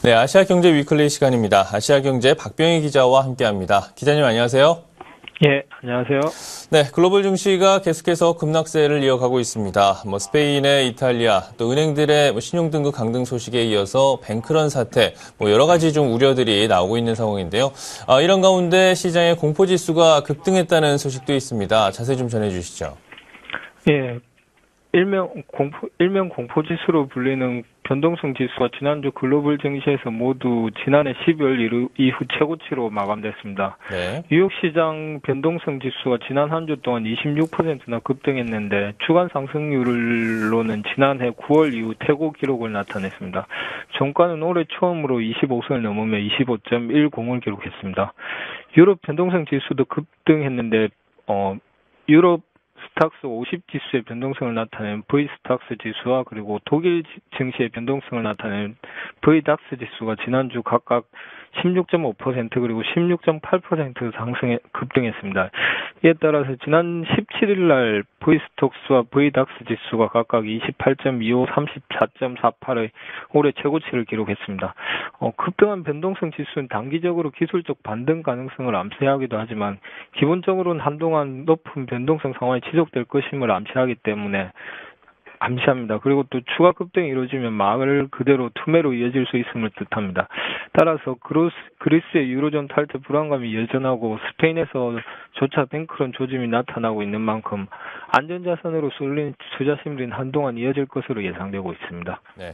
네, 아시아 경제 위클리 시간입니다. 아시아 경제 박병희 기자와 함께합니다. 기자님 안녕하세요. 예, 안녕하세요. 네, 글로벌 증시가 계속해서 급락세를 이어가고 있습니다. 스페인의 이탈리아, 또 은행들의 신용등급 강등 소식에 이어서 뱅크런 사태, 여러 가지 좀 우려들이 나오고 있는 상황인데요. 이런 가운데 시장의 공포지수가 급등했다는 소식도 있습니다. 자세히 좀 전해주시죠. 예, 일명 공포지수로 불리는 변동성 지수가 지난주 글로벌 증시에서 모두 지난해 12월 이후 최고치로 마감됐습니다. 네. 뉴욕시장 변동성 지수가 지난 한 주 동안 26%나 급등했는데 주간 상승률로는 지난해 9월 이후 최고 기록을 나타냈습니다. 종가는 올해 처음으로 25선을 넘으며 25.10을 기록했습니다. 유럽 변동성 지수도 급등했는데 유럽 스탁스 50 지수의 변동성을 나타내는 V스탁스 지수와 그리고 독일 증시의 변동성을 나타내는 VDAX 지수가 지난주 각각 16.5% 그리고 16.8% 급등했습니다. 이에 따라서 지난 17일 날 V스톡스와 VDAX 지수가 각각 28.25, 34.48의 올해 최고치를 기록했습니다. 급등한 변동성 지수는 단기적으로 기술적 반등 가능성을 암시하기도 하지만 기본적으로는 한동안 높은 변동성 상황이 지속될 것임을 암시합니다. 그리고 또 추가 급등이 이루어지면 말 그대로 투매로 이어질 수 있음을 뜻합니다. 따라서 그리스의 유로존 탈퇴 불안감이 여전하고 스페인에서조차 뱅크런 조짐이 나타나고 있는 만큼 안전자산으로 쏠린 투자 심리는 한동안 이어질 것으로 예상되고 있습니다. 네,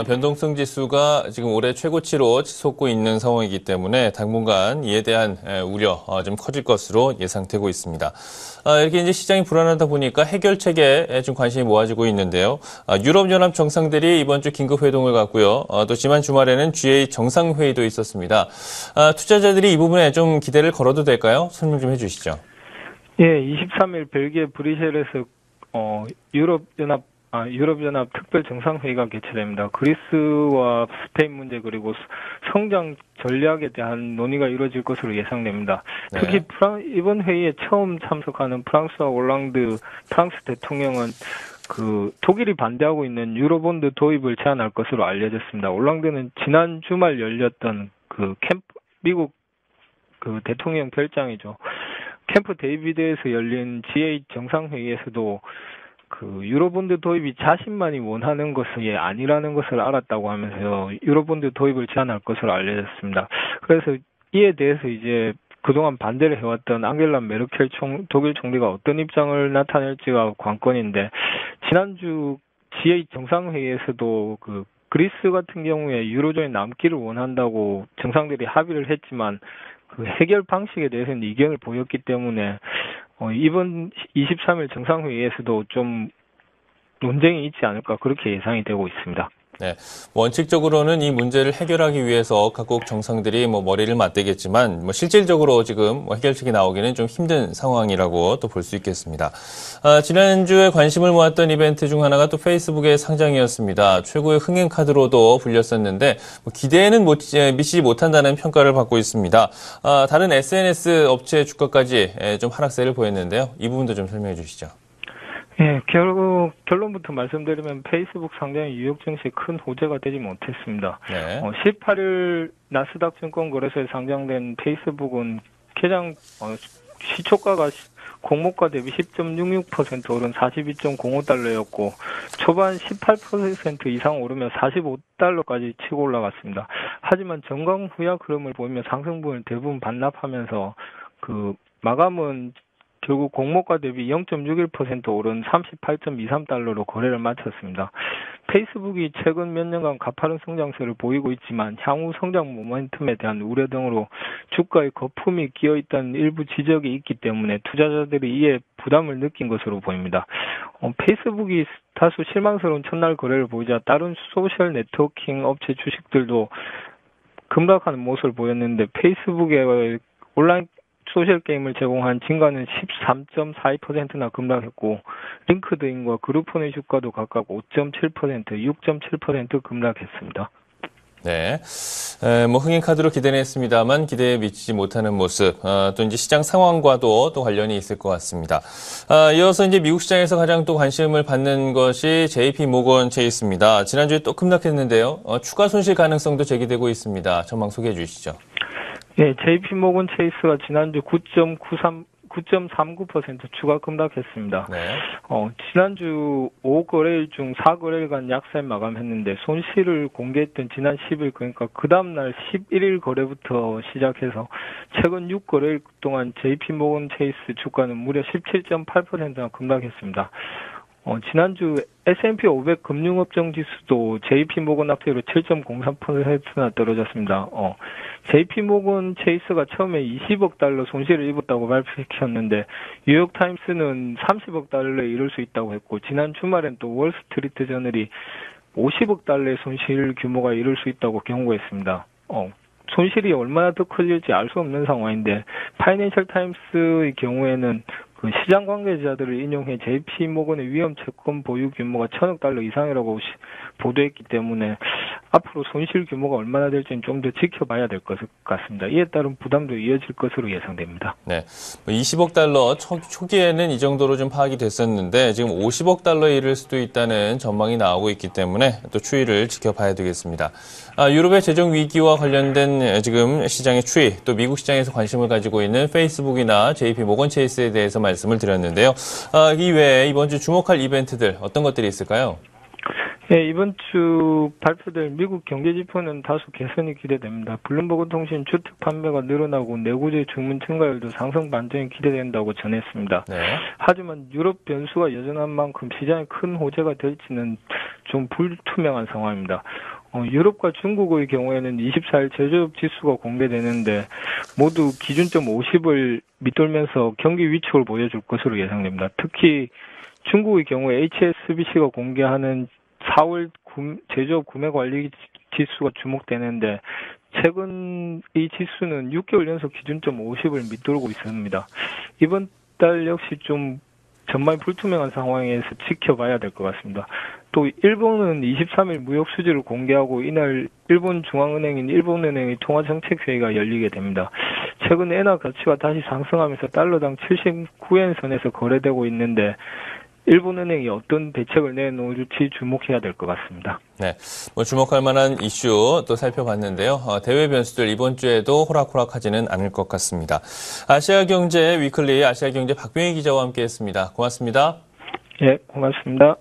변동성 지수가 지금 올해 최고치로 치솟고 있는 상황이기 때문에 당분간 이에 대한 우려 좀 커질 것으로 예상되고 있습니다. 이렇게 이제 시장이 불안하다 보니까 해결책에 좀 관심이 모아지고 있는데요. 유럽연합 정상들이 이번 주 긴급 회동을 갖고요. 또 지난 주말에는 G8 정상회의도 있었습니다. 투자자들이 이 부분에 좀 기대를 걸어도 될까요? 설명 좀 해주시죠. 예, 23일 벨기에 브뤼셀에서 유럽연합 특별 정상회의가 개최됩니다. 그리스와 스페인 문제 그리고 성장 전략에 대한 논의가 이루어질 것으로 예상됩니다. 네. 특히 이번 회의에 처음 참석하는 프랑스와 올랑드 프랑스 대통령은 독일이 반대하고 있는 유로본드 도입을 제안할 것으로 알려졌습니다. 올랑드는 지난 주말 열렸던 미국 대통령 별장이죠. 캠프 데이비드에서 열린 G8 정상회의에서도 유로본드 도입이 자신만이 원하는 것이 아니라는 것을 알았다고 하면서 유로본드 도입을 제안할 것으로 알려졌습니다. 그래서 이에 대해서 이제 그동안 반대를 해왔던 앙겔라 메르켈 독일 총리가 어떤 입장을 나타낼지가 관건인데 지난주 G8 정상회의에서도 그리스 같은 경우에 유로존에 남기를 원한다고 정상들이 합의를 했지만 해결 방식에 대해서는 이견을 보였기 때문에 이번 23일 정상회의에서도 좀 논쟁이 있지 않을까 그렇게 예상이 되고 있습니다. 네, 원칙적으로는 이 문제를 해결하기 위해서 각국 정상들이 머리를 맞대겠지만 실질적으로 지금 해결책이 나오기는 좀 힘든 상황이라고 또 볼 수 있겠습니다. 지난주에 관심을 모았던 이벤트 중 하나가 또 페이스북의 상장이었습니다. 최고의 흥행 카드로도 불렸었는데 기대에는 미치지 못한다는 평가를 받고 있습니다. 다른 SNS 업체 주가까지 좀 하락세를 보였는데요. 이 부분도 좀 설명해 주시죠. 예, 결론부터 말씀드리면 페이스북 상장이 뉴욕 증시에 큰 호재가 되지 못했습니다. 네. 18일 나스닥 증권거래소에 상장된 페이스북은 개장 시초가가 공모가 대비 10.66% 오른 42.05달러였고 초반 18% 이상 오르며 45달러까지 치고 올라갔습니다. 하지만 전강 후약 흐름을 보이며 상승분을 대부분 반납하면서 마감은 결국 공모가 대비 0.61% 오른 38.23달러로 거래를 마쳤습니다. 페이스북이 최근 몇 년간 가파른 성장세를 보이고 있지만 향후 성장 모멘텀에 대한 우려 등으로 주가에 거품이 끼어있다는 일부 지적이 있기 때문에 투자자들이 이에 부담을 느낀 것으로 보입니다. 페이스북이 다소 실망스러운 첫날 거래를 보이자 다른 소셜 네트워킹 업체 주식들도 급락하는 모습을 보였는데 페이스북의 온라인 소셜게임을 제공한 진가는 13.42%나 급락했고 링크드인과 그룹폰의 주가도 각각 5.7%, 6.7% 급락했습니다. 네. 뭐 흥행 카드로 기대는 했습니다만 기대에 미치지 못하는 모습, 또 이제 시장 상황과도 또 관련이 있을 것 같습니다. 이어서 이제 미국 시장에서 가장 또 관심을 받는 것이 JP 모건 체이스입니다. 지난주에 또 급락했는데요. 추가 손실 가능성도 제기되고 있습니다. 전망 소개해 주시죠. 네, JP 모건 체이스가 지난주 9.39% 추가 급락했습니다. 네. 지난주 5거래일 중 4거래일간 약세 마감했는데 손실을 공개했던 지난 10일 그러니까 그 다음날 11일 거래부터 시작해서 최근 6거래일 동안 JP 모건 체이스 주가는 무려 17.8%나 급락했습니다. 지난주 S&P 500 금융업종 지수도 JP 모건 앞세로 7.03%나 떨어졌습니다. JP 모건 체이스가 처음에 20억 달러 손실을 입었다고 발표했는데 뉴욕타임스는 30억 달러에 이를 수 있다고 했고 지난 주말엔 또 월스트리트 저널이 50억 달러의 손실 규모가 이를 수 있다고 경고했습니다. 손실이 얼마나 더 커질지 알 수 없는 상황인데 파이낸셜 타임스의 경우에는 그 시장 관계자들을 인용해 JP 모건의 위험 채권 보유 규모가 1,000억 달러 이상이라고 보도했기 때문에 앞으로 손실 규모가 얼마나 될지는 좀 더 지켜봐야 될 것 같습니다. 이에 따른 부담도 이어질 것으로 예상됩니다. 네, 20억 달러 초기에는 이 정도로 좀 파악이 됐었는데 지금 50억 달러에 이를 수도 있다는 전망이 나오고 있기 때문에 또 추이를 지켜봐야 되겠습니다. 유럽의 재정 위기와 관련된 지금 시장의 추이, 또 미국 시장에서 관심을 가지고 있는 페이스북이나 JP 모건 체이스에 대해서 말씀을 드렸는데요. 이외에 이번 주 주목할 이벤트들 어떤 것들이 있을까요? 네, 이번 주 발표될 미국 경제지표는 다소 개선이 기대됩니다. 블룸버그 통신 주택 판매가 늘어나고 내구재 주문 증가율도 상승 반전이 기대된다고 전했습니다. 네. 하지만 유럽 변수가 여전한 만큼 시장에 큰 호재가 될지는 좀 불투명한 상황입니다. 유럽과 중국의 경우에는 24일 제조업 지수가 공개되는데 모두 기준점 50을 밑돌면서 경기 위축을 보여줄 것으로 예상됩니다. 특히 중국의 경우에 HSBC가 공개하는 4월 제조업 구매 관리 지수가 주목되는데 최근 이 지수는 6개월 연속 기준점 50을 밑돌고 있습니다. 이번 달 역시 좀 전망이 불투명한 상황에서 지켜봐야 될 것 같습니다. 또 일본은 23일 무역 수지를 공개하고 이날 일본 중앙은행인 일본은행의 통화정책회의가 열리게 됩니다. 최근 엔화 가치가 다시 상승하면서 달러당 79엔 선에서 거래되고 있는데 일본은행이 어떤 대책을 내놓을지 주목해야 될 것 같습니다. 네, 주목할 만한 이슈 또 살펴봤는데요. 대외 변수들 이번 주에도 호락호락하지는 않을 것 같습니다. 아시아경제 위클리 아시아경제 박병희 기자와 함께했습니다. 고맙습니다. 네, 고맙습니다.